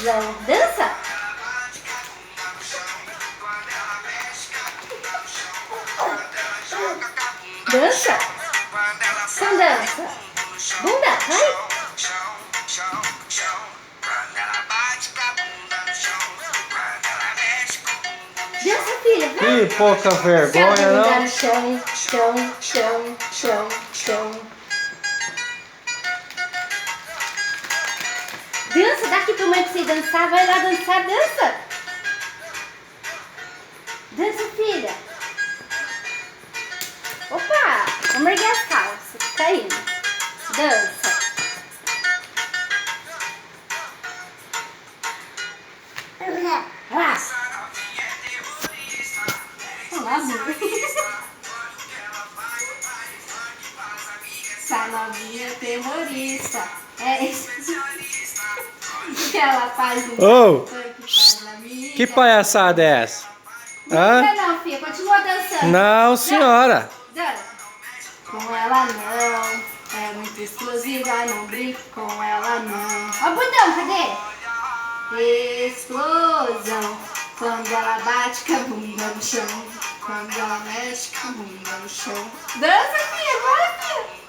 explosão. Dança. Dança. Então dança. Bunda, vai. Dança, filha, vai. Que pouca vergonha, Bunda não? no chão, chão, chão, chão, chão. Dança, dá aqui pra mãe pra você dançar. Vai lá dançar, dança. Dança, filha. Opa, vamos erguer as calças. Caindo. Dança. Lá. Olá, essa novinha terrorista. É isso que ela faz no Ô, faz na mídia. que palhaçada é essa? Hã? Não, filha, continua dançando. Não, senhora. Dança. Com ela não, é muito explosiva, não brinco com ela não. Ó o bundão, cadê? Explosão, quando ela bate com a bunda no chão, quando ela mexe com a bunda no chão. Dança, filha, vai, filha.